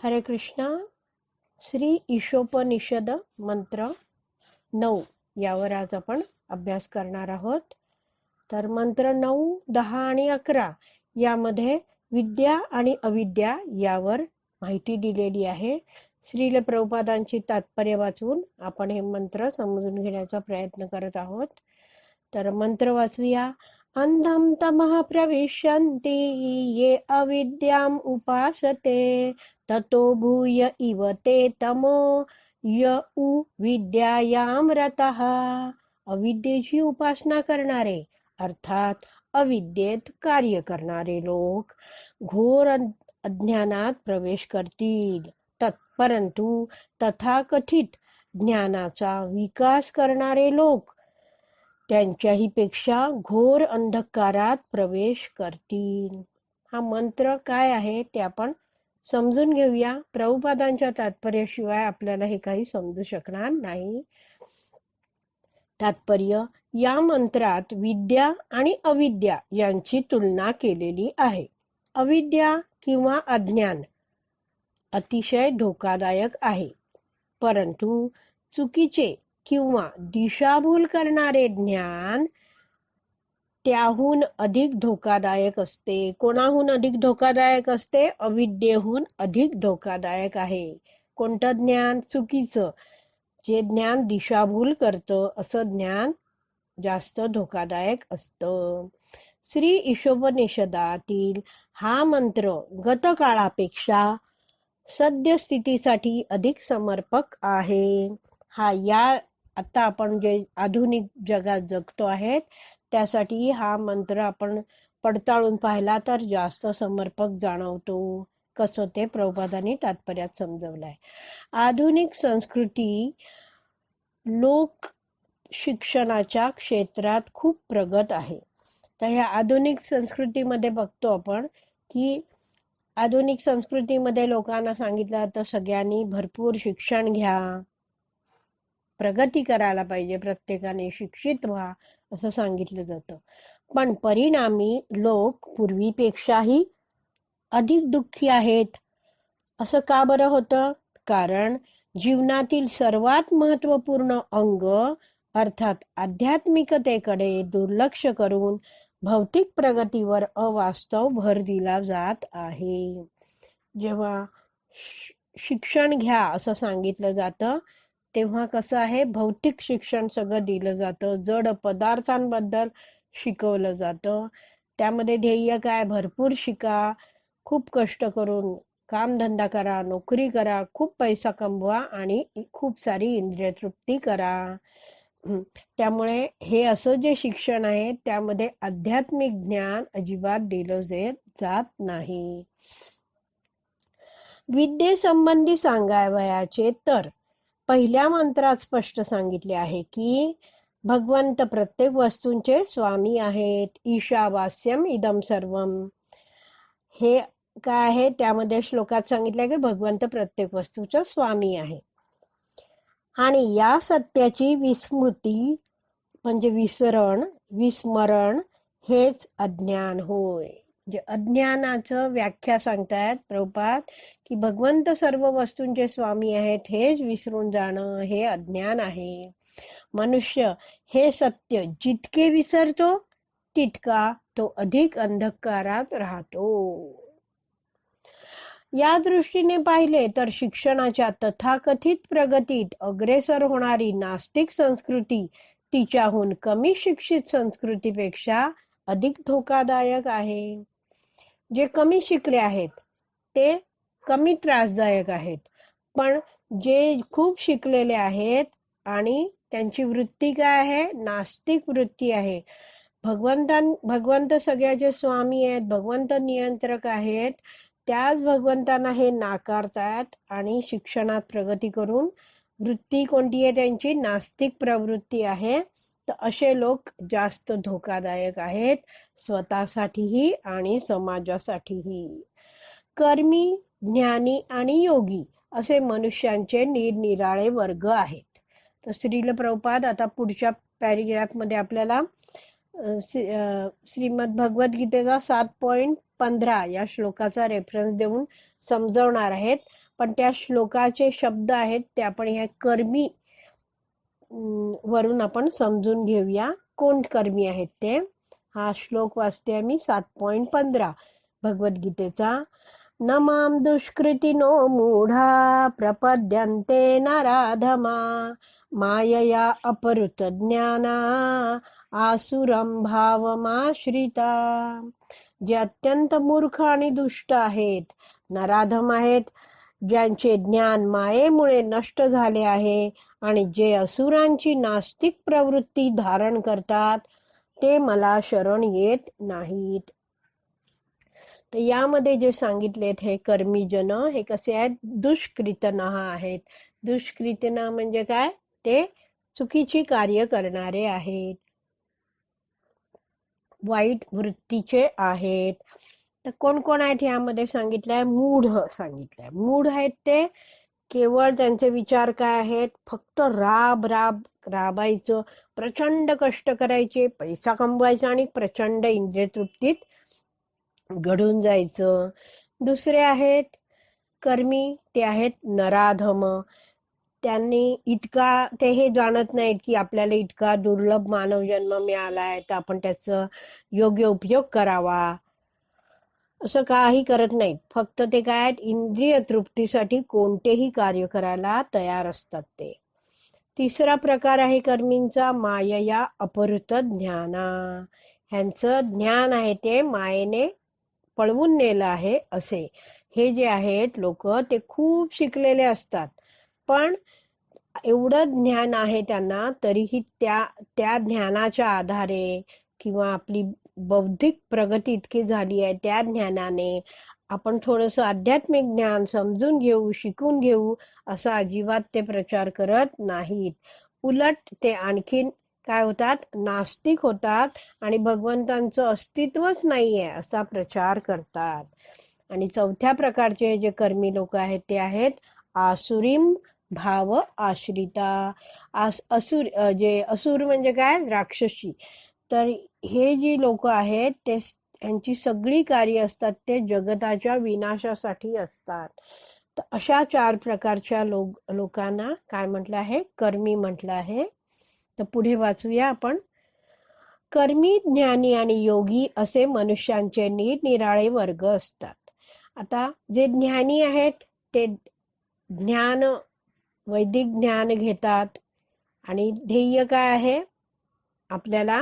हरे कृष्णा. श्री ईशोपनिषद मंत्र 9 यावर आज आपण अभ्यास करणार आहोत. तर मंत्र 9, 10 आणि 11 यामध्ये विद्या आणि अविद्या यावर माहिती दिलेली आहे. श्रील प्रभुपादांची तात्पर्य वाचून आपण हे मंत्र समजून घेण्याचा प्रयत्न करत आहोत. तर मंत्र वाचूया. अंधम तमः प्रविशन्ति ये अविद्याम उपासते ततो भूय इव ते तमो य उ विद्यायाम रतः. अविद्येची उपासना करणारे अर्थात अविद्येत कार्य करणारे लोक घोर अज्ञानात प्रवेश करतील. परंतु तथाकथित ज्ञानाचा विकास करणारे लोक त्यांच्याही पेक्षा घोर अंधकारात प्रवेश करतील. हा मंत्र काय आहे ते आपण समजून घेऊया. प्रभुपादांच्या तात्पर्याशिवाय आपल्याला हे काही समजू शकणार नाही. तात्पर्य: या मंत्रात विद्या आणि अविद्या यांची तुलना केलेली आहे. अविद्या किंवा अज्ञान अतिशय धोकादायक आहे, परंतु चुकीचे किंवा दिशाभूल करणारे ज्ञान त्याहून अधिक धोकादायक असते. कोणाहून अधिक धोकादायक असते? अविद्येहून अधिक धोकादायक आहे. कोणतं ज्ञान? चुकीचं. जे ज्ञान दिशाभूल करतं असं ज्ञान जास्त धोकादायक असतं. श्री ईशोपनिषदातील हा मंत्र गतकाळापेक्षा सद्यस्थितीसाठी अधिक समर्पक आहे. आता आपण जे आधुनिक जगात जगतो आहेत त्यासाठी हा मंत्र आपण पडताळून पाहिला तर जास्त समर्पक जाणवतो. कसं ते प्रभुपादांनी तात्पर्यात समजवलंय. आधुनिक संस्कृती लोक शिक्षणाच्या क्षेत्रात खूप प्रगत आहे. तर ह्या आधुनिक संस्कृतीमध्ये बघतो आपण की आधुनिक संस्कृतीमध्ये लोकांना सांगितलं जातं सगळ्यांनी भरपूर शिक्षण घ्या, प्रगती करायला पाहिजे, प्रत्येकाने शिक्षित व्हा असं सांगितलं जातं. पण परिणामी लोक पूर्वीपेक्षाही अधिक दुःखी आहेत. असं का बरं होतं? कारण जीवनातील सर्वात महत्त्वपूर्ण अंग अर्थात आध्यात्मिकतेकडे दुर्लक्ष करून भौतिक प्रगतीवर अवास्तव भर दिला जात आहे. जेव्हा शिक्षण घ्या असं सांगितलं जातं तेव्हा कसं आहे, भौतिक शिक्षण सगळं दिलं जातं, जड पदार्थांबद्दल शिकवलं जातं. त्यामध्ये ध्येय काय? भरपूर शिका, खूप कष्ट करून कामधंदा करा, नोकरी करा, खूप पैसा कमवा आणि खूप सारी इंद्रिय तृप्ती करा. त्यामुळे हे असं जे शिक्षण आहे त्यामध्ये आध्यात्मिक ज्ञान अजिबात दिलं जात नाही. विद्येसंबंधी सांगावयाचे तर पहिल्या मंत्रात स्पष्ट सांगितले आहे की भगवंत प्रत्येक वस्तूंचे स्वामी आहेत. ईशावास्यम इदम सर्वम हे काय आहे? त्यामध्ये श्लोकात सांगितले की भगवंत प्रत्येक वस्तूचा स्वामी आहे. आणि या सत्याची विस्मृती म्हणजे विस्मरण हेच अज्ञान होय. जे अज्ञानाचं व्याख्या सांगतायत प्रभुपाद की भगवंत सर्व वस्तूंचे स्वामी आहेत हेच विसरून जाणं हे अज्ञान आहे. मनुष्य हे सत्य जितके विसरतो तितका तो अधिक अंधकारात राहतो. या दृष्टीने पाहिले तर शिक्षणाच्या तथाकथित प्रगतीत अग्रेसर होणारी नास्तिक संस्कृती तिच्याहून कमी शिक्षित संस्कृतीपेक्षा अधिक धोकादायक आहे. जे कमी शिकले आहेत ते कमी त्रासदायक आहेत, पण जे खूप शिकलेले आहेत आणि त्यांची वृत्ती काय आहे? नास्तिक वृत्ती आहे. भगवंत सगळ्याचे स्वामी आहेत, भगवंत नियंत्रक आहेत, त्याच भगवंतांना हे नाकारतात आणि शिक्षणात प्रगती करून वृत्ती कोणती आहे? त्यांची नास्तिक प्रवृत्ती आहे. तर असे लोक जास्त धोकादायक आहेत, स्वतःसाठीही आणि समाजासाठीही. कर्मी, ज्ञानी आणि योगी असे मनुष्यांचे निरनिराळे वर्ग आहेत. तर श्रील प्रभुपाद आता पुढच्या पॅरेग्राफमध्ये आपल्याला श्रीमद भगवद्गीतेचा 7.15 या श्लोकाचा रेफरन्स देऊन समजवणार आहेत. पण त्या श्लोकाचे शब्द आहेत ते आपण ह्या कर्मी वरून आपण समजून घेऊया. कोण कर्मी आहेत ते. हा श्लोक वाचते मी 7.15 भगवद्गीतेचा. न मां दुष्कृतिनो मूढा प्रपद्यन्ते नराधमा मायया अपहृत ज्ञाना आसुरं भावमाश्रिता. जे अत्यंत मूर्ख आणि दुष्ट आहेत, नराधम आहेत, ज्यांचे ज्ञान मायेमुळे नष्ट झाले आहे आणि जे असुरांची नास्तिक प्रवृत्ती धारण करतात, ते मला शरण येत नाहीत. तर यामध्ये जे सांगितलेत हे कर्मीजन हे कसे आहेत, दुष्कृतनः आहेत. दुष्कृतनः म्हणजे काय, ते चुकीची कार्य करणारे आहेत, वाईट वृत्तीचे आहेत. तर कोण कोण आहेत यामध्ये सांगितलंय, मूढ सांगितलंय. मूढ आहेत ते केवळ त्यांचे विचार काय आहेत, फक्त राबायचं, प्रचंड कष्ट करायचे, पैसा कमवायचा आणि प्रचंड इंद्रिय तृप्तीत घडून जायचं. दुसरे आहेत कर्मी, ते आहेत नराधम. त्यांनी इतका ते हे जाणत नाहीत की आपल्याला इतका दुर्लभ मानव जन्म मिळालाय तर आपण त्याचं योग्य उपयोग करावा, असं काही करत नाहीत. फक्त ते काय आहेत, इंद्रिय तृप्तीसाठी कोणतेही कार्य करायला तयार असतात ते. तिसरा प्रकार आहे कर्मींचा, मायया अपहृत ज्ञाना. ह्यांचं ज्ञान आहे ते मायेने पळवून नेलं आहे असे. हे जे आहेत लोक ते खूप शिकलेले असतात, पण एवढं ज्ञान आहे त्यांना तरीही त्या ज्ञानाच्या आधारे किंवा आपली बौद्धिक प्रगती इतकी झाली आहे त्या ज्ञानाने आपण थोडंसं आध्यात्मिक ज्ञान समजून घेऊ, शिकून घेऊ, असा अजिबात ते प्रचार करत नाहीत. उलट ते आणखीन काय होतात, नास्तिक होतात आणि भगवंतांचं अस्तित्वच नाहीये असा प्रचार करतात. आणि चौथ्या प्रकारचे जे कर्मी लोक आहेत ते आहेत आसुरीम भाव आश्रिता. असुर म्हणजे काय, राक्षसी. तर हे जी लोक आहेत ते यांची सगळी कार्य असतात ते जगताच्या विनाशासाठी असतात. तर अशा 4 प्रकारच्या लोकांना काय म्हटलं आहे, कर्मी म्हटलं आहे. तर पुढे वाचूया आपण. कर्मी, ज्ञानी आणि योगी असे मनुष्यांचे निरनिराळे वर्ग असतात. आता जे ज्ञानी आहेत ते ज्ञान, वैदिक ज्ञान घेतात आणि ध्येय काय आहे, आपल्याला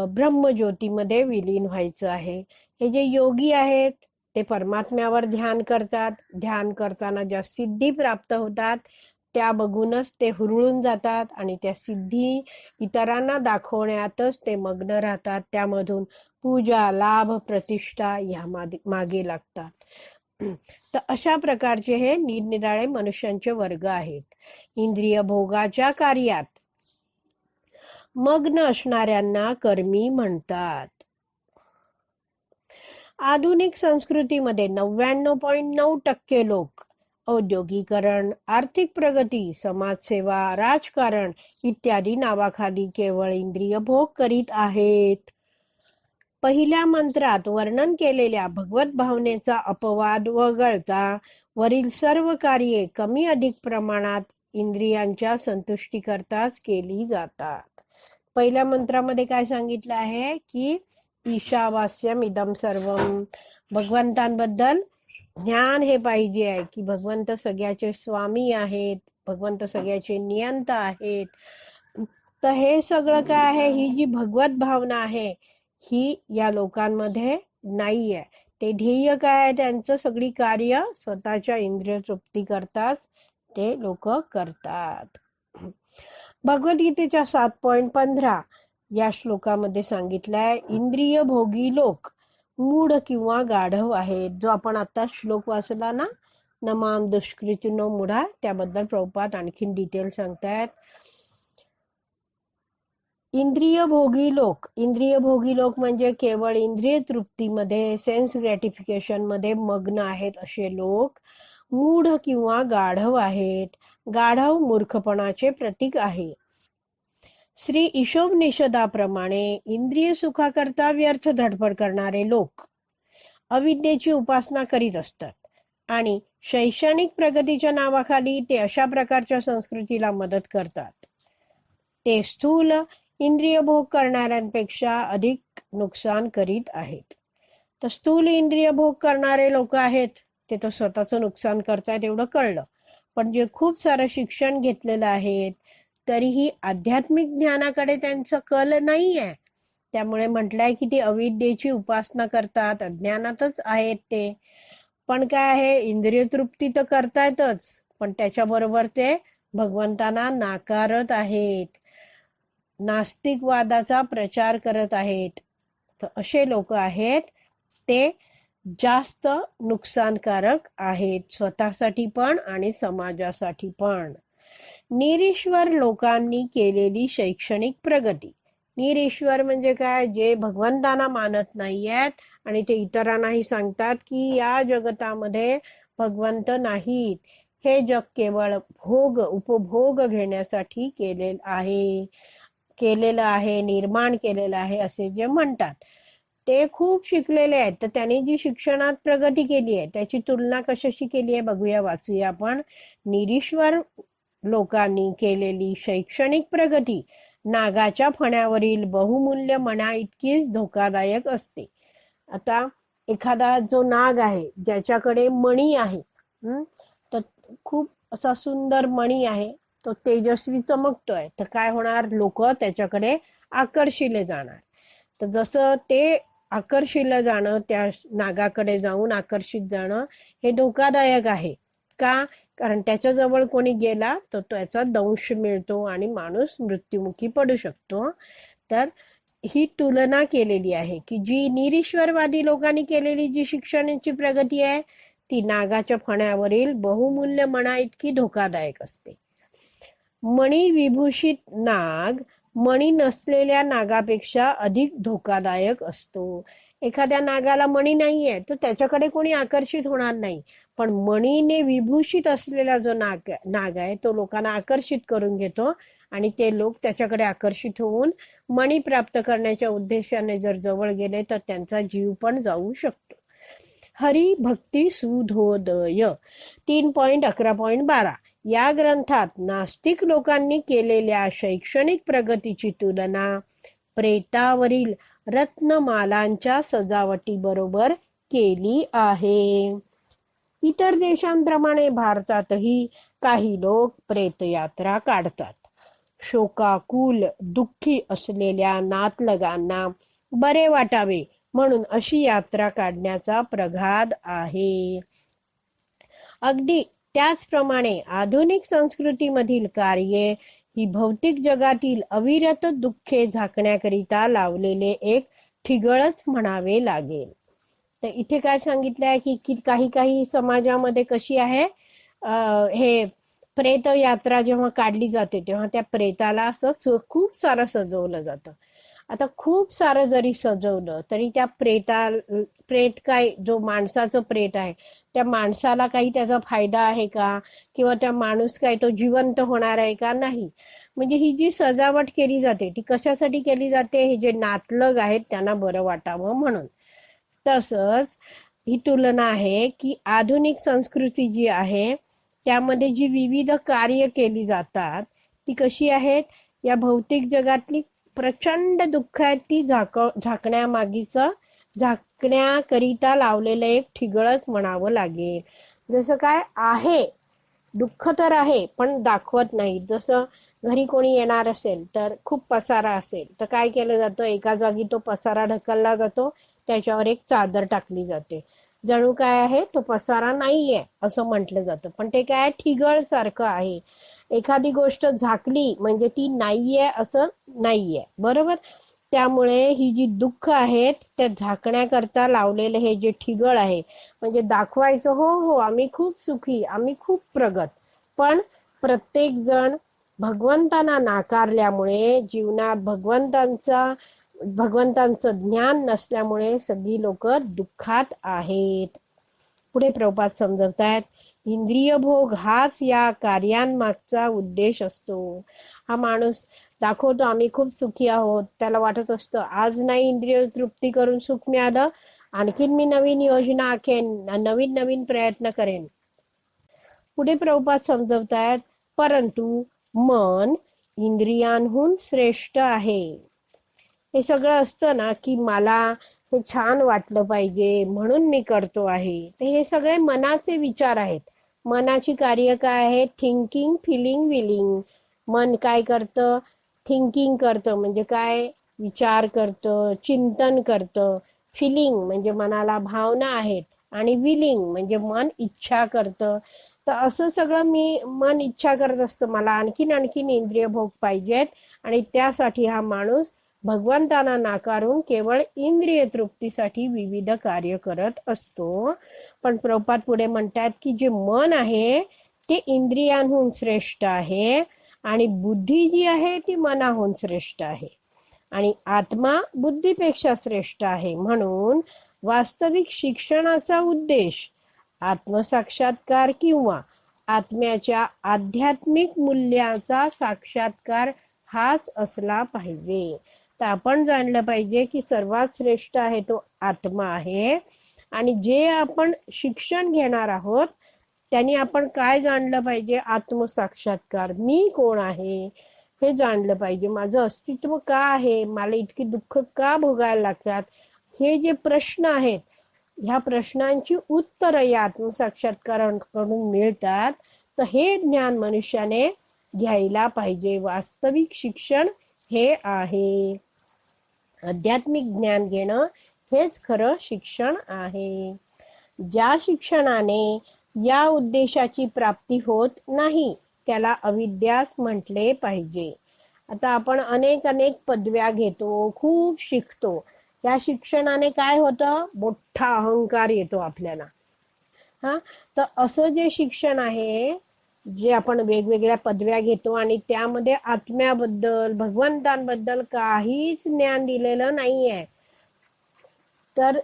ब्रह्मज्योतीमध्ये विलीन व्हायचं आहे. हे जे योगी आहेत ते परमात्म्यावर ध्यान करतात. ध्यान करताना ज्या सिद्धी प्राप्त होतात त्या बघूनच ते हुरळून जातात आणि त्या सिद्धी इतरांना दाखवण्यातच ते मग्न राहतात. त्यामधून पूजा, लाभ, प्रतिष्ठा या मागे लागतात. तर अशा प्रकारचे हे निरनिराळे मनुष्यांचे वर्ग आहेत. इंद्रिय भोगाच्या कार्यात मग्न असणाऱ्यांना कर्मी म्हणतात. आधुनिक संस्कृतीमध्ये 99.9% लोक औद्योगिकरण, आर्थिक प्रगती, समाजसेवा, राजकारण इत्यादी नावाखाली केवळ इंद्रिय भोग करीत आहेत. पहिल्या मंत्रात वर्णन केलेल्या भगवत भावनेचा अपवाद वगळता वरील सर्व कार्ये कमी अधिक प्रमाणात इंद्रियांच्या संतुष्टीकरताच केली जातात. पहिल्या मंत्रामध्ये काय सांगितलं आहे की ईशावास्यम इदम सर्वम, भगवंतांबद्दल ज्ञान हे पाहिजे आहे की भगवंत सगळ्याचे स्वामी आहेत, भगवंत सगळ्याचे नियंता आहेत. तर हे सगळं काय आहे, ही जी भगवत भावना आहे ही या लोकांमध्ये नाही आहे. ते ध्येय काय आहे त्यांचं, सगळी कार्य स्वतःच्या इंद्रिय तृप्ती करताच ते लोक करतात. भगवद्गीतेच्या 7.15 या श्लोकामध्ये सांगितलंय, इंद्रिय भोगी लोक मूढ किंवा गाढव आहेत. जो आपण आता श्लोक वाचला ना, नमाम दुष्कृतिनो मूढा, त्याबद्दल प्रभुपाद आणखीन डिटेल सांगतायत. इंद्रिय भोगी लोक म्हणजे केवळ इंद्रिय तृप्तीमध्ये, सेन्स ग्रॅटिफिकेशन मध्ये मग्न आहेत असे लोक मूढ किंवा गाढव आहेत. गाढव मूर्खपणाचे प्रतीक आहे. श्री ईशोपनिषदाप्रमाणे इंद्रिय सुखाकरता व्यर्थ धडपड करणारे लोक अविद्येची उपासना करीत असतात. आणि शैक्षणिक प्रगतीच्या नावाखाली ते अशा प्रकारच्या संस्कृतीला मदत करतात. ते स्थूल इंद्रिय भोग करणाऱ्यांपेक्षा अधिक नुकसान करीत आहेत. तर स्थूल इंद्रिय भोग करणारे लोक आहेत ते तर स्वतःचं नुकसान करतायत एवढं कळलं, पण जे खूप सारं शिक्षण घेतलेलं आहे तरीही आध्यात्मिक ज्ञानाकडे त्यांचं कल नाही आहे. त्यामुळे म्हटलंय की ते अविद्येची उपासना करतात, अज्ञानातच आहेत ते. पण काय आहे, इंद्रिय तृप्ती तर करतायतच, पण त्याच्याबरोबर ते भगवंतांना नाकारत आहेत, नास्तिकवादाचा प्रचार करत आहेत. तर असे लोक आहेत ते जास्त नुकसानकारक आहेत, स्वतःसाठी पण आणि समाजासाठी पण. निरीश्वर लोकांनी केलेली शैक्षणिक प्रगती. निरीश्वर म्हणजे काय, जे भगवंतांना मानत नाहीयेत आणि ते इतरांनाही सांगतात की या जगतामध्ये भगवंत नाहीत, हे जग केवळ भोग उपभोग घेण्यासाठी केलेलं आहे, निर्माण केलेलं आहे असे जे म्हणतात. ते खूप शिकलेले आहेत, तर त्यांनी जी शिक्षणात प्रगती केली आहे त्याची तुलना कशाशी केली आहे बघूया, वाचूया आपण. निरीश्वर लोकांनी केलेली शैक्षणिक प्रगती नागाच्या फण्यावरील बहुमूल्य मणा इतकीच धोकादायक असते. आता एखादा जो नाग आहे ज्याच्याकडे मणी आहे, तर खूप असा सुंदर मणी आहे, तो तेजस्वी चमकतोय, तर काय होणार, लोक त्याच्याकडे आकर्षिले जाणार. तर जसं ते आकर्षिलं जाणं, त्या नागाकडे जाऊन आकर्षित जाणं हे धोकादायक आहे. का? कारण त्याच्याजवळ कोणी गेला तर त्याचा दंश मिळतो आणि माणूस मृत्युमुखी पडू शकतो. तर ही तुलना केलेली आहे की जी निरीश्वरवादी लोकांनी केलेली जी शिक्षणाची प्रगती आहे ती नागाच्या फण्यावरील बहुमूल्य मणा इतकी धोकादायक असते. मणी विभूषित नाग मणी नसलेल्या नागापेक्षा अधिक धोकादायक असतो. एखाद्या नागाला मणी नाहीये तर त्याच्याकडे कोणी आकर्षित होणार नाही, पण मणीने विभूषित असलेला जो नाग आहे तो लोकांना आकर्षित करून घेतो आणि ते लोक त्याच्याकडे आकर्षित होऊन मणी प्राप्त करण्याच्या उद्देशाने जर जवळ गेले तर त्यांचा जीव पण जाऊ शकतो. हरी भक्ती सुधोदय 3.11.12 या ग्रंथात नास्तिक लोकांनी केलेल्या शैक्षणिक प्रगतीची तुलना प्रेतावरील रत्नमालांच्या सजावटीबरोबर केली आहे. इतर देशांप्रमाणे भारतातही काही लोक प्रेतयात्रा काढतात. शोकाकुल दुःखी असलेल्या नातलगांना बरे वाटावे म्हणून अशी यात्रा काढण्याचा प्रघात आहे. अगदी त्याचप्रमाणे आधुनिक संस्कृतीमधील कार्ये ही भौतिक जगातील अविरत दुःखे झाकण्याकरिता लावलेले एक ठिगळच म्हणावे लागेल. तर इथे काय सांगितलंय की काही समाजामध्ये कशी आहे, हे प्रेत यात्रा जेव्हा काढली जाते तेव्हा त्या प्रेताला असं खूप सारं सजवलं जातं. आता खूप सारं जरी सजवलं तरी त्या प्रेत काय, जो माणसाचं प्रेत आहे त्या माणसाला काही त्याचा फायदा आहे का, किंवा त्या माणूस काय तो जिवंत होणार आहे का, नाही. म्हणजे ही जी सजावट केली जाते ती कशासाठी केली जाते, हे जे नातलग आहेत त्यांना बरं वाटावं म्हणून. तसंच ही तुलना आहे की आधुनिक संस्कृती जी आहे त्यामध्ये जी विविध कार्य केली जातात ती कशी आहेत, या भौतिक जगातली प्रचंड दुःखाती झाकण्याकरिता लावलेलं एक ठिगळच म्हणावं लागेल. जसं काय आहे, दुःख तर आहे पण दाखवत नाही. जसं घरी कोणी येणार असेल तर खूप पसारा असेल तर काय केलं जातं, एका जागी तो पसारा ढकलला जातो, त्याच्यावर एक चादर टाकली जाते, जणू काय आहे तो पसारा नाहीये असं म्हटलं जातं, पण ते काय ठिगळ सारखं आहे. एखादी गोष्ट झाकली म्हणजे ती नाहीये असं नाहीये, बरोबर. त्यामुळे ही जी दुःख आहेत त्या झाकण्याकरता लावलेलं हे जे ठिगळ आहे, म्हणजे दाखवायचं हो आम्ही खूप सुखी, आम्ही खूप प्रगत, पण प्रत्येक जण भगवंतांना नाकारल्यामुळे, जीवनात भगवंतांचं ज्ञान नसल्यामुळे सगळी लोक दुःखात आहेत. पुढे प्रभुपाद समजवतायत, इंद्रिय भोग हाच या कार्यांमागचा उद्देश असतो. हा माणूस दाखवतो आम्ही खूप सुखी आहोत, त्याला वाटत असतं आज नाही इंद्रिय तृप्ती करून सुख मिळालं, आणखीन मी नवीन योजना आखेन, नवीन नवीन प्रयत्न करेन. पुढे प्रभुपाद समजवतायत, परंतु मन इंद्रियांहून श्रेष्ठ आहे. हे सगळं असतं ना की मला हे छान वाटलं पाहिजे म्हणून मी करतो आहे, तर हे सगळे मनाचे विचार आहेत. मनाची कार्य काय आहे? Thinking, feeling, willing. मन काय करतं? थिंकिंग करतं, म्हणजे काय? विचार करतं, चिंतन करतं. फिलिंग म्हणजे मनाला भावना आहेत, आणि विलिंग म्हणजे मन इच्छा करतं. तर असं सगळं मन इच्छा करत असतं, मला आणखीन आणखीन इंद्रिय भोग पाहिजेत, आणि त्यासाठी हा माणूस भगवंतांना नाकारून केवळ इंद्रिय तृप्तीसाठी विविध कार्य करत असतो. पण प्रभुपाद पुढे म्हणतात की जे मन आहे ते इंद्रियांहून श्रेष्ठ आहे, आणि बुद्धी जी आहे ती मनाहून श्रेष्ठ आहे, आणि आत्मा बुद्धीपेक्षा श्रेष्ठ आहे. म्हणून वास्तविक शिक्षणाचा उद्देश आत्मसाक्षात्कार किंवा आत्म्याच्या आध्यात्मिक मूल्याचा साक्षात्कार हाच असला पाहिजे. तर आपण जाणलं पाहिजे की सर्वात श्रेष्ठ आहे तो आत्मा आहे, आणि जे आपण शिक्षण घेणार आहोत त्यांनी आपण काय जाणलं पाहिजे? आत्मसाक्षात्कार. मी कोण आहे हे जाणलं पाहिजे. माझं अस्तित्व का आहे? मला इतकी दुःख का भोगायला लागतात? हे जे प्रश्न आहेत, ह्या प्रश्नांची उत्तरं या आत्मसाक्षात्काराकडून मिळतात. तर हे ज्ञान मनुष्याने घ्यायला पाहिजे. वास्तविक शिक्षण हे आहे. आध्यात्मिक ज्ञान घेणं हेच खरं शिक्षण आहे. ज्या शिक्षणाने या उद्देशाची प्राप्ती होत नाही त्याला अविद्याच म्हटले पाहिजे. आता आपण अनेक पदव्या घेतो, खूप शिकतो. या शिक्षणाने काय होतं? मोठा अहंकार येतो आपल्याला. तर असं जे शिक्षण आहे, जे आपण वेगवेगळ्या पदव्या घेतो आणि त्यामध्ये आत्म्याबद्दल, भगवंतांबद्दल काहीच ज्ञान दिलेलं नाहीये, तर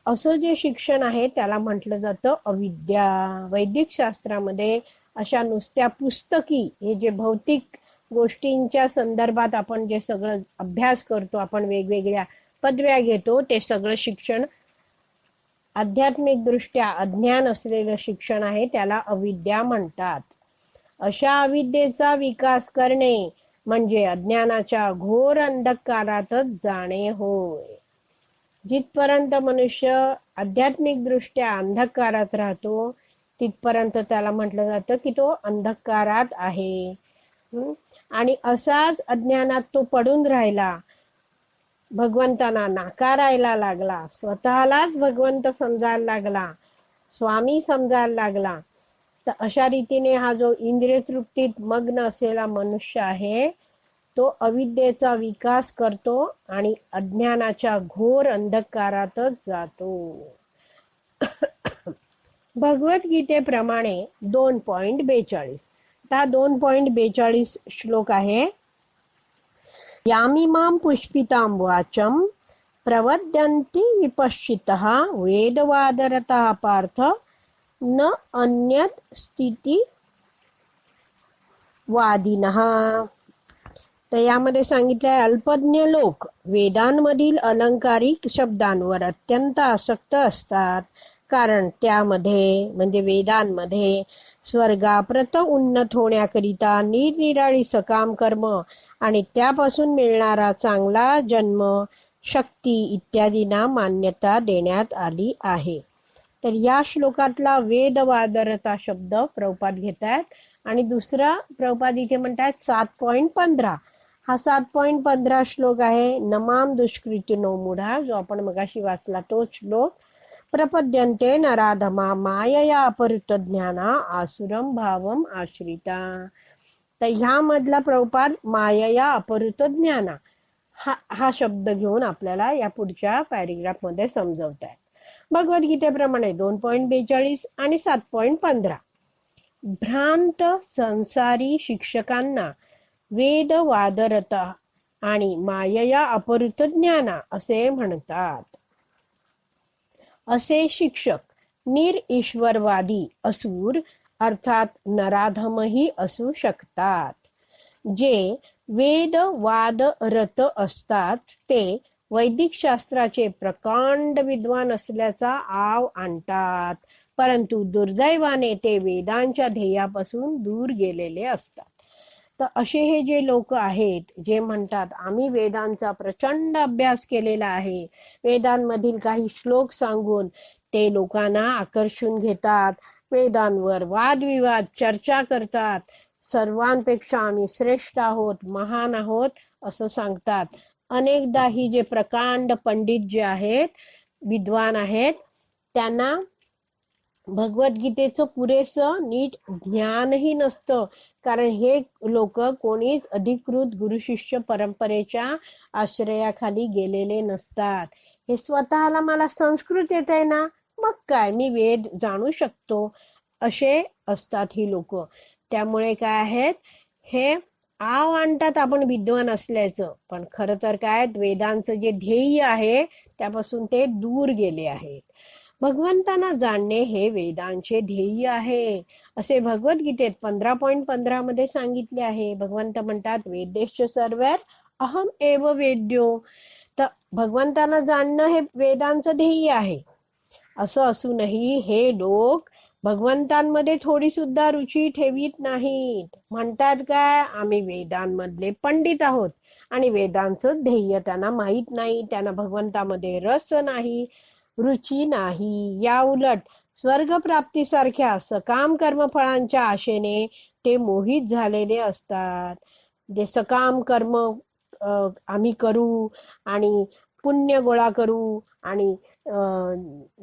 असं जे शिक्षण आहे त्याला म्हटलं जातं अविद्या. वैदिक शास्त्रामध्ये अशा नुसत्या पुस्तकी, हे जे भौतिक गोष्टींच्या संदर्भात आपण जे सगळं अभ्यास करतो, आपण वेगवेगळ्या पदव्या घेतो, ते सगळं शिक्षण आध्यात्मिक दृष्ट्या अज्ञान असलेलं शिक्षण आहे, त्याला अविद्या म्हणतात. अशा अविद्येचा विकास करणे म्हणजे अज्ञानाच्या घोर अंधकारातच जाणे होय. जिथपर्यंत मनुष्य आध्यात्मिक दृष्ट्या अंधकारात राहतो तिथपर्यंत त्याला म्हटलं जातं की तो अंधकारात आहे. आणि असाच अज्ञानात तो पडून राहिला, भगवंतांना नाकारायला लागला, स्वतःलाच भगवंत समजायला लागला, स्वामी समजायला लागला. तर अशा रीतीने हा जो इंद्रिय तृप्तीत मग्न असलेला मनुष्य आहे तो अविद्येचा विकास करतो आणि अज्ञानाच्या घोर अंधकारातच जातो. भगवद्गीतेप्रमाणे 2.42 हा 2.42 श्लोक आहे. यामिमां पुष्पितां वाचं प्रवदन्ति विपश्चितः वेदवादरतः पार्थ न अन्यत् स्थिती वादिनः. तर यामध्ये सांगितलंय, अल्पज्ञ लोक वेदांमधील अलंकारिक शब्दांवर अत्यंत आसक्त असतात, कारण त्यामध्ये म्हणजे वेदांमध्ये स्वर्गाप्रत उन्नत होण्याकरिता निरनिराळी सकाम कर्म आणि त्यापासून मिळणारा चांगला जन्म, शक्ती इत्यादींना मान्यता देण्यात आली आहे. तर या श्लोकातला वेदवादरता शब्द प्रभुपाद घेतात, आणि दुसरा प्रभुपाद इथे म्हणतात 7.15. हा 7.15 श्लोक आहे. नमाम दुष्कृतिनो मूढा, जो आपण मगाशी वाचला तो श्लोक. प्रपद्यन्ते नराधमा मायया अपहृत ज्ञाना आसुरम भावम आश्रिता. तर ह्यामधला प्रभुपाद मायया अपहृत ज्ञाना हा शब्द घेऊन आपल्याला या पुढच्या पॅरेग्राफ मध्ये समजवतायत. भगवद्गीतेप्रमाणे 2.42 आणि 7.15. भ्रांत संसारी शिक्षकांना वेद वादरता आणि मायया अपहृत ज्ञाना असे म्हणतात. असे शिक्षक निरईश्वरवादी असुर अर्थात नराधमही असू शकतात. जे वेद वाद रत असतात ते वैदिक शास्त्राचे प्रकांड विद्वान असल्याचा आव आणतात, परंतु दुर्दैवाने ते वेदांच्या ध्येयापासून दूर गेलेले असतात. तर असे हे जे लोक आहेत जे म्हणतात आम्ही वेदांचा प्रचंड अभ्यास केलेला आहे, वेदांमधील काही श्लोक सांगून ते लोकांना आकर्षून घेतात, वेदांवर वादविवाद चर्चा करतात, सर्वांपेक्षा आम्ही श्रेष्ठ आहोत, महान आहोत असं सांगतात. अनेकदा ही जे प्रकांड पंडित जे आहेत, विद्वान आहेत, त्यांना भगवद्गीतेचं पुरेसं नीट ज्ञानही नसतं, कारण हे लोक कोणीच अधिकृत गुरु शिष्य परंपरेच्या आश्रयाखाली गेलेले नसतात. हे स्वतःला मला संस्कृत येत आहे ना, मग काय मी वेद जाणू शकतो असे असतात ही लोक. त्यामुळे काय आहेत, हे आव आणतात आपण विद्वान असल्याचं, पण खरं तर काय वेदांचं जे ध्येय आहे त्यापासून ते दूर गेले आहेत. भगवंतांना जाणणे हे वेदांचे ध्येय आहे असे भगवद्गीतेत 15.15 मध्ये सांगितले आहे. भगवंत म्हणतात वेदेश्च सर्वैर अहम एव वेद्यो. तर भगवंतांना जाणणं हे वेदांचं ध्येय आहे. असं असूनही हे लोक भगवंतांमध्ये थोडी सुद्धा रुची ठेवीत नाहीत. म्हणतात काय आम्ही वेदांमधले पंडित आहोत आणि वेदांचं ध्येय त्यांना माहीत नाही, त्यांना भगवंतामध्ये रस नाही, रुची नाही. या उलट स्वर्गप्राप्तीसारख्या सकाम कर्मफळांच्या आशेने ते मोहित झालेले असतात. जे सकाम कर्म आम्ही करू आणि पुण्य गोळा करू आणि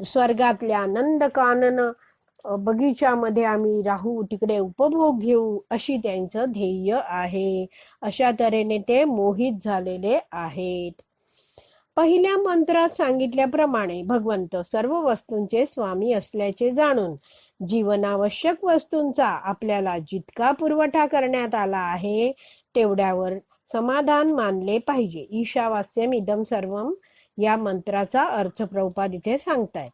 स्वर्गातल्या आनंद कानन बगीच्यामध्ये आम्ही राहू, तिकडे उपभोग घेऊ, अशी त्यांचं ध्येय आहे. अशा तऱ्हेने ते मोहित झालेले आहेत. पहिल्या मंत्रात सांगितल्याप्रमाणे भगवंत सर्व वस्तूंचे स्वामी असल्याचे जाणून जीवनावश्यक वस्तूंचा आपल्याला जितका पुरवठा करण्यात आला आहे तेवढ्यावर समाधान मानले पाहिजे. ईशावास्यम इदम सर्वम या मंत्राचा अर्थ प्रभुपाद इथे सांगतायत.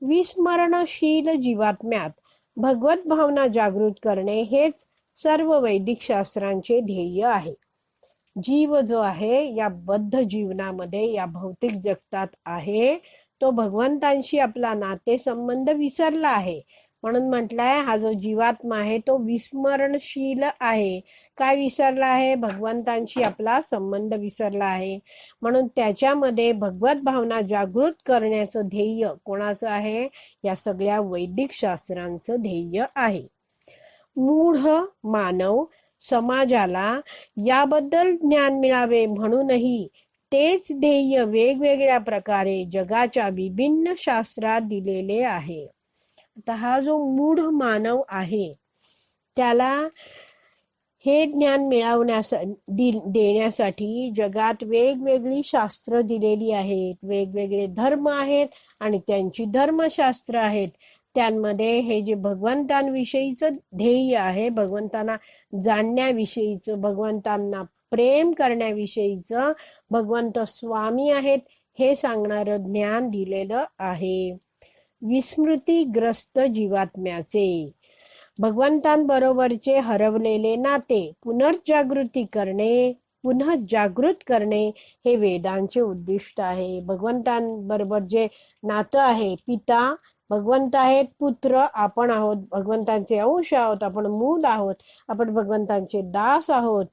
विस्मरणशील जीवात्म्यात भगवत भावना जागृत करणे हेच सर्व वैदिक शास्त्रांचे ध्येय आहे. जीव जो आहे या बद्ध जीवनामध्ये, या भौतिक जगतात आहे, तो भगवंतांशी आपला नातेसंबंध विसरला आहे. म्हणून म्हटलंय हा जो जीवात्मा आहे तो विस्मरणशील आहे. काय विसरला आहे? भगवंतांशी आपला संबंध विसरला आहे. म्हणून त्याच्यामध्ये भगवत भावना जागृत करण्याचं ध्येय कोणाचं आहे? या सगळ्या वैदिक शास्त्रांचं ध्येय आहे. मूढ मानव समाजाला याबद्दल ज्ञान मिळावे म्हणूनही तेच ध्येय वेगवेगळ्या प्रकारे जगाच्या विभिन्न शास्त्रात दिलेले आहे. आता हा जो मूढ मानव आहे त्याला हे ज्ञान देण्यासाठी जगात वेगवेगळी शास्त्र दिलेली आहेत, वेगवेगळे धर्म आहेत आणि त्यांची धर्मशास्त्र आहेत. त्यांमध्ये हे जे भगवंतांविषयीचं ध्येय आहे, भगवंतांना जाणण्याविषयीचं, भगवंतांना प्रेम करण्याविषयीचं, भगवंत स्वामी आहेत हे सांगणारं ज्ञान दिलेलं आहे. विस्मृतीग्रस्त जीवात्म्याचे भगवंतांबरोबरचे हरवलेले नाते पुनर्जागृती करणे, पुन्हा जागृत करणे हे वेदांचे उद्दिष्ट आहे. भगवंतांबरोबर जे नातं आहे, पिता भगवंत आहेत, पुत्र आपण आहोत, भगवंतांचे अंश आहोत, आपण मूल आहोत, आपण भगवंतांचे दास आहोत.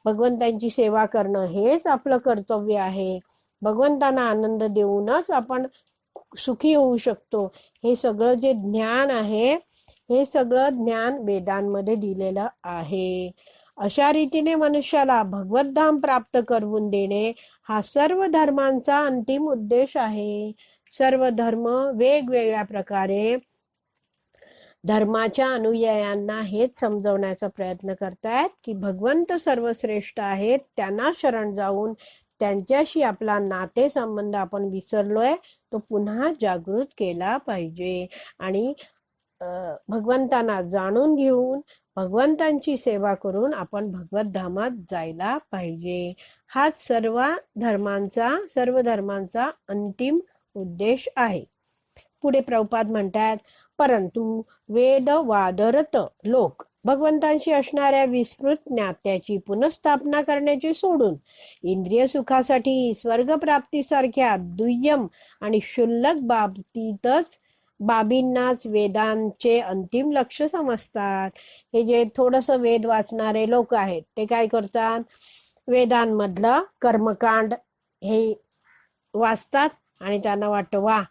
भगवंतांची सेवा करणं हेच आपलं कर्तव्य आहे. भगवंतांना आनंद देऊनच आपण सुखी होऊ शकतो. हे सगळं जे ज्ञान आहे हे सगळं ज्ञान वेदांमध्ये दिलेलं आहे. अशा रीतीने मनुष्याला भगवद्धाम प्राप्त करून देणे हा सर्व धर्मांचा अंतिम उद्देश आहे. सर्व धर्म वेगवेगळ्या प्रकारे धर्माच्या अनुयायांना हेच समजवण्याचा प्रयत्न करतायत की भगवंत सर्वश्रेष्ठ आहेत, त्यांना शरण जाऊन त्यांच्याशी आपला नाते संबंध आपण विसरलोय तो पुन्हा जागृत केला पाहिजे आणि भगवंतांना जाणून घेऊन भगवंतांची सेवा करून आपण भगवत धामात जायला पाहिजे. हाच सर्व धर्मांचा अंतिम उद्देश आहे. पुढे प्रभुपाद म्हणतात, परंतु वेद वादरत लोक भगवंतांशी असणाऱ्या विस्तृत नात्याची पुनःस्थापना करण्याची सोडून इंद्रिय सुखासाठी स्वर्गप्राप्तीसारख्या दुय्यम आणि क्षुल्लक बाबींनाच वेदांचे अंतिम लक्ष समजतात. हे जे थोडस वेद वाचणारे लोक आहेत ते काय करतात, वेदांमधलं कर्मकांड हे वाचतात आणि त्यांना वाटतं वा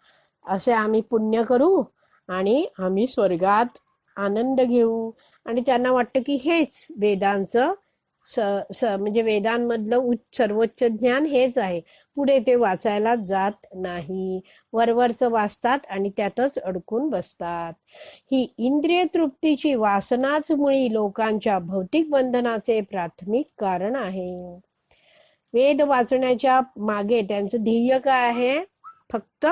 असे आम्ही पुण्य करू आणि आम्ही स्वर्गात आनंद घेऊ, आणि त्यांना वाटतं की हेच वेदांचं म्हणजे वेदांमधलं सर्वोच्च ज्ञान हेच आहे. पुढे ते वाचायला जात नाही, वरवरचं वाचतात आणि त्यातच अडकून बसतात. ही इंद्रिय तृप्तीची वासनाच मुळी लोकांच्या भौतिक बंधनाचे प्राथमिक कारण आहे. वेद वाचण्याच्या मागे त्यांचं ध्येय काय आहे, फक्त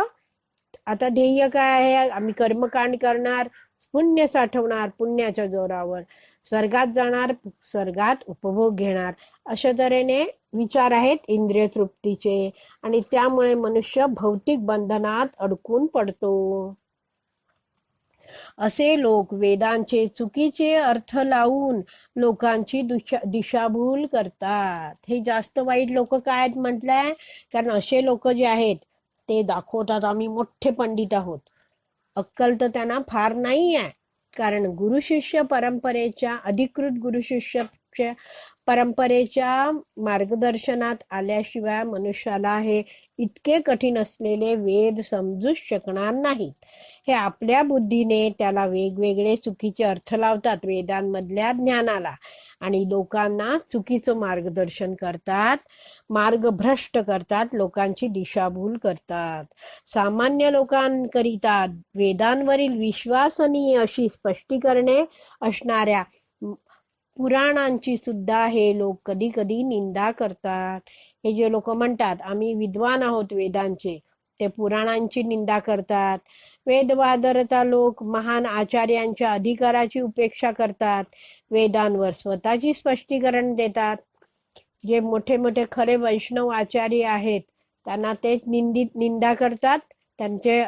आता ध्येय काय आहे, आम्ही कर्मकांड करणार, पुण्य साठवणार, पुण्याच्या जोरावर स्वर्गात जाणार, स्वर्गात उपभोग घेणार, अशा तऱ्हेने विचार आहेत इंद्रिय तृप्तीचे, आणि त्यामुळे मनुष्य भौतिक बंधनात अडकून पडतो. असे लोक वेदांचे चुकीचे अर्थ लावून लोकांची दिशाभूल करतात. हे जास्त वाईट लोक काय म्हटलंय, कारण असे लोक जे आहेत ते दाखवतात आम्ही मोठे पंडित आहोत, अक्कल तर त्यांना फार नाही आहे. कारण गुरुशिष्य परंपरेच्या अधिकृत गुरुशिष्य परंपरेच्या मार्गदर्शनात आल्याशिवाय मनुष्याला हे इतके कठीण असलेले वेद समजूच शकणार नाहीत. हे आपल्या बुद्धीने त्याला वेगवेगळे चुकीचे अर्थ लावतात वेदांमधल्या ज्ञानाला, आणि लोकांना चुकीचं मार्गदर्शन करतात, मार्गभ्रष्ट करतात, लोकांची दिशाभूल करतात. सामान्य लोकांकरिता वेदांवरील विश्वसनीय अशी स्पष्टीकरणे असणाऱ्या पुराणांची सुद्धा हे लोक कधी कधी निंदा करतात. हे जे लोक म्हणतात आम्ही विद्वान आहोत वेदांचे, ते पुराणांची निंदा करतात. वेदवादरता लोक महान आचार्यांच्या अधिकाराची उपेक्षा करतात, वेदांवर स्वतःची स्पष्टीकरण देतात. जे मोठे मोठे खरे वैष्णव आचार्य आहेत त्यांना ते निंदा करतात, त्यांचे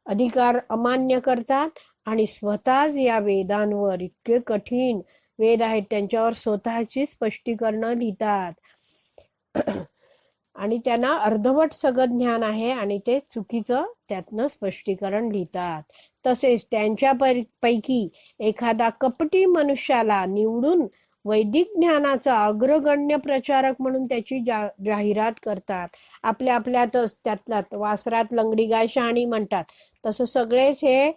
अधिकार अमान्य करतात, आणि स्वतःच या वेदांवर इतके कठीण वेद आहेत त्यांच्यावर स्वतःची स्पष्टीकरणं लिहितात आणि त्यांना अर्धवट सगळं ज्ञान आहे आणि ते चुकीचं त्यातनं स्पष्टीकरण लिहितात. तसेच त्यांच्या पैकी एखादा कपटी मनुष्याला निवडून वैदिक ज्ञानाचा अग्रगण्य प्रचारक म्हणून त्याची जाहिरात करतात. आपल्यातच त्यातल्यात वासरात लंगडी गाय शहाणी म्हणतात तसं सगळेच हे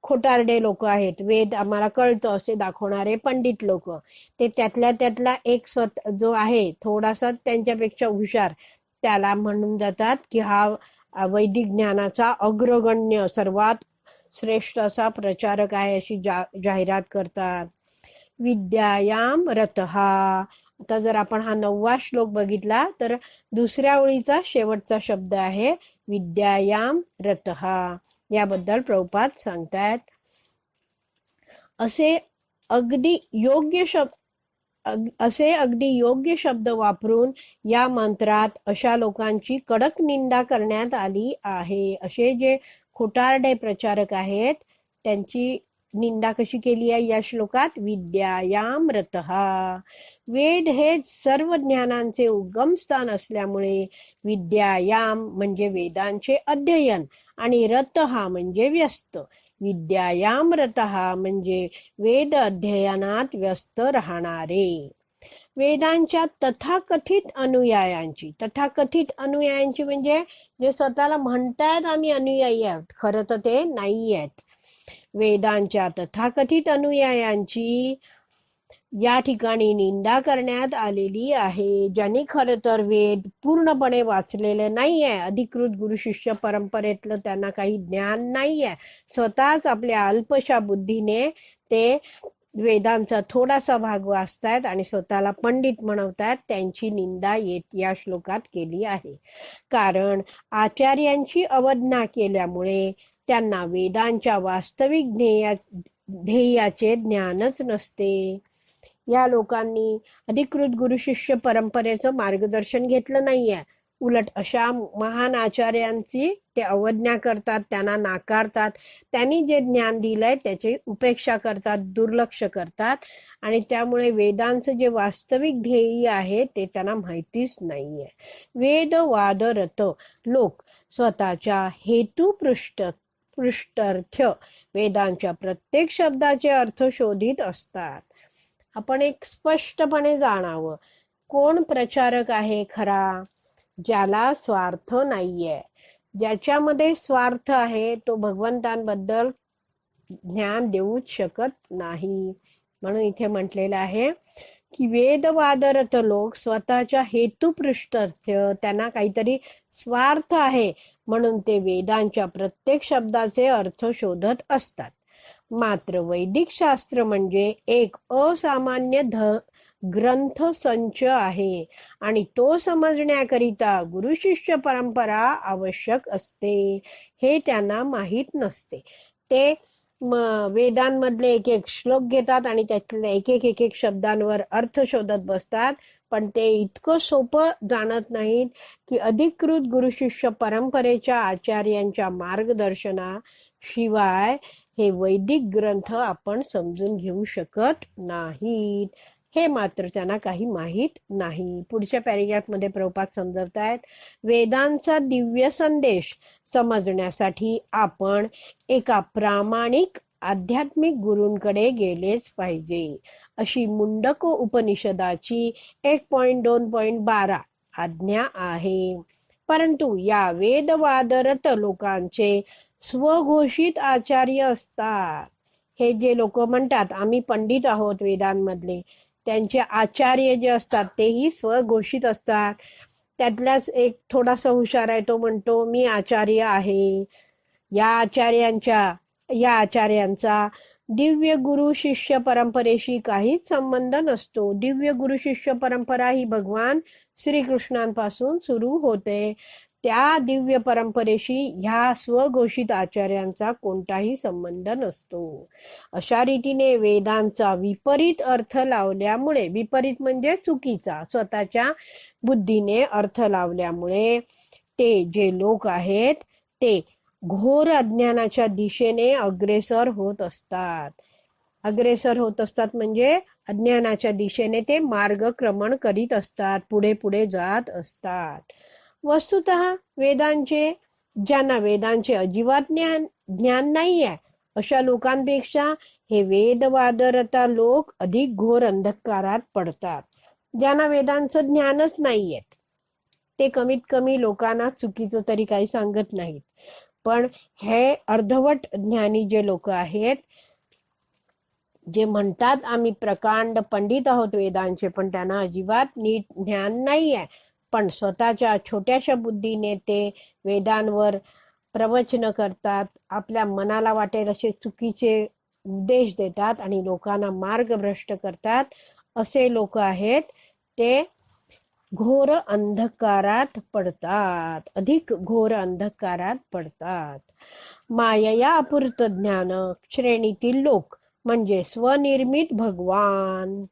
खोटारडे लोक आहेत. वेद आम्हाला कळतं असे दाखवणारे पंडित लोक, ते त्यातला एक जो आहे थोडासा त्यांच्यापेक्षा हुशार, त्याला म्हणून जातात की हा वैदिक ज्ञानाचा अग्रगण्य सर्वात श्रेष्ठ असा प्रचारक आहे, अशी जाहिरात करतात. विद्यायाम रतहा. आता जर आपण हा 9वा श्लोक बघितला तर दुसऱ्या ओळीचा शेवटचा शब्द आहे विद्यायाम रतहा. याबद्दल प्रभुपाद सांगतात, असे अगदी योग्य शब्द वापरून या मंत्रात अशा लोकांची कडक निंदा करण्यात आली आहे. असे जे खोटारडे प्रचारक आहेत त्यांची निंदा कशी केली आहे या श्लोकात, विद्यायाम रतहा. वेद हे सर्व ज्ञानांचे उगमस्थान असल्यामुळे विद्यायाम म्हणजे वेदांचे अध्ययन आणि रतहा म्हणजे व्यस्त. विद्यायाम रतहा म्हणजे वेद अध्ययनात व्यस्त राहणारे. वेदांच्या तथाकथित अनुयायांची म्हणजे जे स्वतःला म्हणतायत आम्ही अनुयायी आहोत, खरं तर ते नाही आहेत. वेदांच्या तथाकथित अनुयायांची या ठिकाणी निंदा करण्यात आलेली आहे, ज्यांनी खरं तर वेद पूर्णपणे वाचलेले नाही आहे. अधिकृत गुरुशिष्य परंपरेतलं त्यांना काही ज्ञान नाही आहे. स्वतःच आपल्या अल्पशा बुद्धीने ते वेदांचा थोडासा भाग वाचतायत आणि स्वतःला पंडित म्हणवतात. त्यांची निंदा या श्लोकात केली आहे. कारण आचार्यांची अवज्ञा केल्यामुळे त्यांना वेदांच्या वास्तविक ध्येयाचे ज्ञानच नसते. या लोकांनी अधिकृत गुरुशिष्य परंपरेचं मार्गदर्शन घेतलं नाहीये, उलट अशा महान आचार्यांची ते अवज्ञा करतात, त्यांना नाकारतात, त्यांनी जे ज्ञान दिलंय त्याची उपेक्षा करतात, दुर्लक्ष करतात आणि त्यामुळे वेदांचं जे वास्तविक ध्येय आहे ते त्यांना माहितीच नाहीये. वेदवादरत लोक स्वतःच्या पृष्ठर्थ वेदांच्या प्रत्येक शब्दाचे अर्थ शोधित असतात. आपण एक स्पष्टपणे जाणावं, कोण प्रचारक आहे खरा? ज्याला स्वार्थ नाहीये. ज्याच्यामध्ये स्वार्थ आहे तो भगवंतांबद्दल ज्ञान देऊच शकत नाही. म्हणून इथे म्हटलेलं आहे की वेदवादरत लोक स्वतःच्या हेतुपृष्ठर्थ, त्यांना काहीतरी स्वार्थ आहे म्हणून ते वेदांच्या प्रत्येक शब्दाचे अर्थ शोधत असतात. मात्र वैदिक शास्त्र म्हणजे एक असामान्य ग्रंथ संच आहे आणि तो समजण्याकरिता गुरु शिष्य परंपरा आवश्यक असते. हे त्यांना माहीत नसते. ते वेदांमधले एक एक श्लोक घेतात आणि त्यातल्या एक एक शब्दांवर अर्थ शोधत बसतात, पण ते इतकं सोपं जाणत नाहीत की अधिकृत गुरु शिष्य परंपरेच्या आचार्यांच्या मार्गदर्शनाशिवाय हे वैदिक ग्रंथ आपण समजून घेऊ शकत नाहीत. हे मात्र त्यांना काही माहीत नाही. पुढच्या पॅरेग्राफ मध्ये प्रभुपाद समजवतायत, वेदांचा दिव्य संदेश समजण्यासाठी आपण एका प्रामाणिक आध्यात्मिक गुरूंकडे गेलेच पाहिजे. अशी मुंडक उपनिषदाची 1.2.12 आज्ञा आहे. परंतु या वेदवादरत लोकांचे स्वघोषित आचार्य असतात. हे जे लोक म्हणतात आम्ही पंडित आहोत वेदांमधले, त्यांचे आचार्य जे असतात तेही स्वघोषित असतात. त्यातल्याच एक थोडासा हुशार आहे, तो म्हणतो मी आचार्य आहे. या आचार्यांचा दिव्य गुरु शिष्य परंपरेशी काहीच संबंध नसतो. दिव्य गुरु शिष्य परंपरा ही भगवान श्रीकृष्णांपासून सुरू होते. त्या दिव्य परंपरेशी ह्या स्वघोषित आचार्यांचा कोणताही संबंध नसतो. अशा रीतीने वेदांचा विपरीत अर्थ लावल्यामुळे, विपरीत म्हणजे चुकीचा, स्वतःच्या बुद्धीने अर्थ लावल्यामुळे ते जे लोक आहेत ते घोर अज्ञानाच्या दिशेने अग्रेसर होत असतात. अग्रेसर होत असतात म्हणजे अज्ञानाच्या दिशेने ते मार्गक्रमण करीत असतात, पुढे पुढे जात असतात. वस्तुतः ज्यांना वेदांचे अजिबात ज्ञान नाही आहे अशा लोकांपेक्षा हे वेदवादरता लोक अधिक घोर अंधकारात पडतात. ज्यांना वेदांचं ज्ञानच नाहीये ते कमीत कमी लोकांना चुकीचं तरी काही सांगत नाहीत, पण हे अर्धवट ज्ञानी जे लोक आहेत, जे म्हणतात आम्ही प्रकांड पंडित आहोत वेदांचे, पण त्यांना अजिबात नीट ज्ञान नाही आहे, पण स्वतःच्या छोट्याशा बुद्धीने ते वेदांवर प्रवचन करतात, आपल्या मनाला वाटेल असे चुकीचे उपदेश देतात आणि लोकांना मार्गभ्रष्ट करतात. असे लोक आहेत ते घोर अंधकारात पडतात, अधिक घोर अंधकारात पडतात. मायया अपूर्त ज्ञान श्रेणीतील लोक म्हणजे स्वनिर्मित भगवान.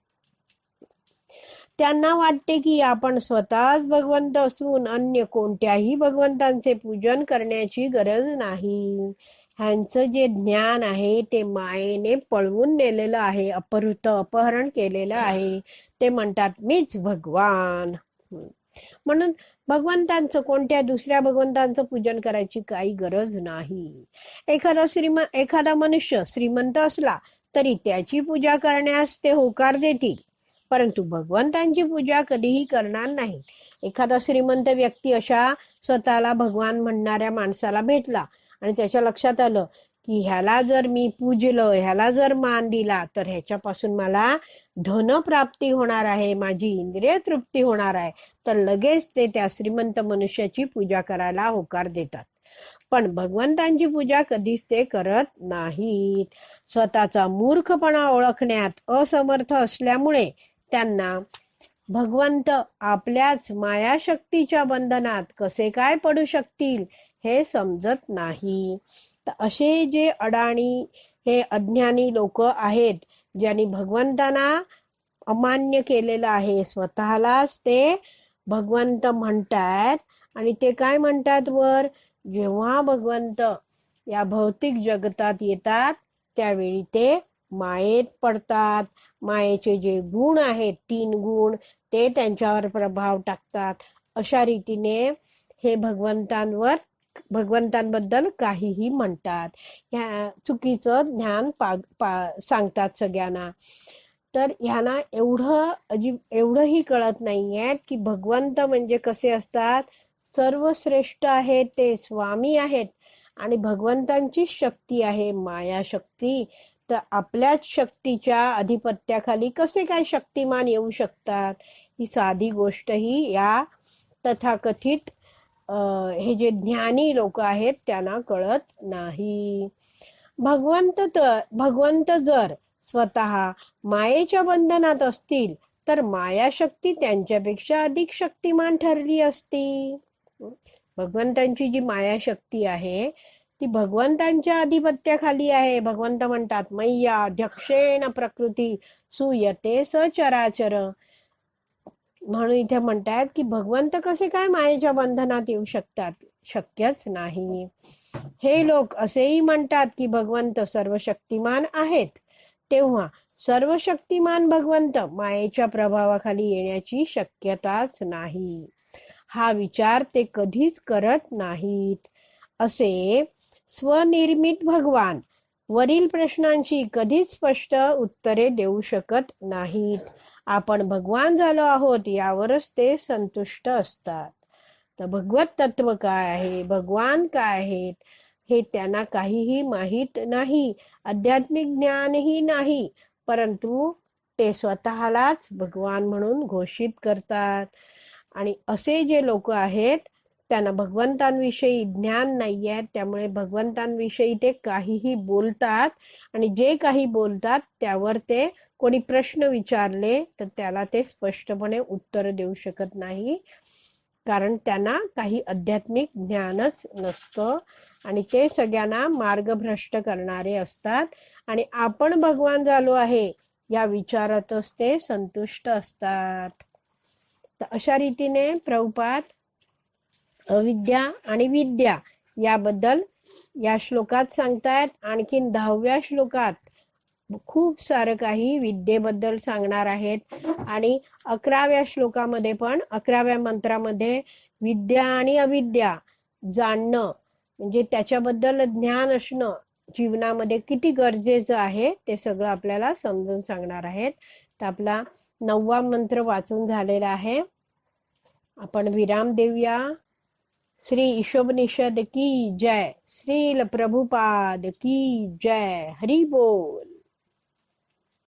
त्यांना वाटते की आपण स्वतःच भगवंत असून अन्य कोणत्याही भगवंतांचे पूजन करण्याची गरज नाही. ह्यांचं जे ज्ञान आहे ते मायेने पळवून नेलेलं आहे, अपहरण केलेलं आहे. ते म्हणतात मीच भगवान. म्हणून भगवंतांचं, कोणत्या दुसऱ्या भगवंतांचं पूजन करायची काही गरज नाही. एखादा मनुष्य श्रीमंत असला तरी त्याची पूजा करण्यास ते होकार देतील, परंतु भगवंतांची पूजा कधीही करणार नाही. एखादा श्रीमंत व्यक्ती अशा स्वतःला भगवान म्हणणाऱ्या माणसाला भेटला आणि त्याच्या लक्षात आलं की ह्याला जर मी पूजलं, ह्याला जर मान दिला तर ह्याच्यापासून मला धनप्राप्ती होणार आहे, माझी इंद्रिय तृप्ती होणार आहे, तर लगेच ते त्या श्रीमंत मनुष्याची पूजा करायला होकार देतात. पण भगवंतांची पूजा कधीच ते करत नाहीत. स्वतःचा मूर्खपणा ओळखण्यात असमर्थ असल्यामुळे त्यांना भगवंत आपल्याच मायाशक्तीच्या बंधनात कसे काय पडू शकतील हे समजत नाही. तर असे जे अडाणी, हे अज्ञानी लोक आहेत, ज्यांनी भगवंतांना अमान्य केलेलं आहे, स्वतःलाच ते भगवंत म्हणतात आणि ते काय म्हणतात वर, जेव्हा भगवंत या भौतिक जगतात येतात त्यावेळी ते मायेत पडतात. मायेचे जे गुण आहेत 3 गुण ते त्यांच्यावर प्रभाव टाकतात. अशा रीतीने हे भगवंतांबद्दल काहीही म्हणतात. ह्या चुकीचं ज्ञान सांगतात सगळ्यांना. तर ह्यांना एवढंही कळत नाहीये की भगवंत म्हणजे कसे असतात, सर्वश्रेष्ठ आहेत, ते स्वामी आहेत आणि भगवंतांची शक्ती आहे माया शक्ती. तर आपल्याच शक्तीच्या अधिपत्याखाली कसे काय शक्तिमान येऊ शकतात, ही साधी गोष्ट ही या तथाकथित हे जे ज्ञानी लोक आहेत त्यांना कळत नाही. भगवंत जर स्वतः मायेच्या बंधनात असतील तर मायाशक्ती त्यांच्यापेक्षा अधिक शक्तिमान ठरली असती. भगवंतांची जी मायाशक्ती आहे ती भगवंतांच्या अधिपत्याखाली आहे. भगवंत म्हणतात मय्या अध्यक्षेण प्रकृती सुयते सचराचर. म्हणून इथे म्हणतात की भगवंत कसे काय मायेच्या बंधनात येऊ शकतात, शक्यच नाही. हे लोक असेही म्हणतात की भगवंत सर्वशक्तिमान आहेत, तेव्हा सर्वशक्तिमान भगवंत मायेच्या प्रभावाखाली येण्याची शक्यताच नाही. हा विचार ते कधीच करत नाहीत. असे स्वनिर्मित भगवान वरील प्रश्नांची कधीच स्पष्ट उत्तरे देऊ शकत नाहीत. आपण भगवान झालो आहोत यावरच ते संतुष्ट असतात. तर भगवत तत्व काय आहे, भगवान काय आहेत, हे त्यांना काहीही माहीत नाही, आध्यात्मिक ज्ञानही नाही, परंतु ते स्वतःलाच भगवान म्हणून घोषित करतात. आणि असे जे लोक आहेत त्यांना भगवंतांविषयी ज्ञान नाही आहे, त्यामुळे भगवंतांविषयी ते काहीही बोलतात आणि जे काही बोलतात त्यावर ते कोणी प्रश्न विचारले तर त्याला ते स्पष्टपणे उत्तर देऊ शकत नाही, कारण त्यांना काही आध्यात्मिक ज्ञानच नसतं आणि ते सगळ्यांना मार्गभ्रष्ट करणारे असतात. आणि आपण भगवान झालो आहे या विचारातच ते संतुष्ट असतात. तर अशा रीतीने प्रभुपाद अविद्या आणि विद्या याबद्दल या श्लोकात सांगतायत. आणखीन 10व्या श्लोकात खूप सारं काही विद्येबद्दल सांगणार आहेत. आणि 11व्या श्लोकामध्ये पण 11व्या मंत्रामध्ये विद्या आणि अविद्या जाणणं म्हणजे त्याच्याबद्दल ज्ञान असणं जीवनामध्ये किती गरजेचं आहे ते सगळं आपल्याला समजून सांगणार आहेत. तर आपला 9वा मंत्र वाचून झालेला आहे. आपण विराम देऊया. श्री ईशोपनिषद की जय. श्रील प्रभुपाद की जय. हरि बोल.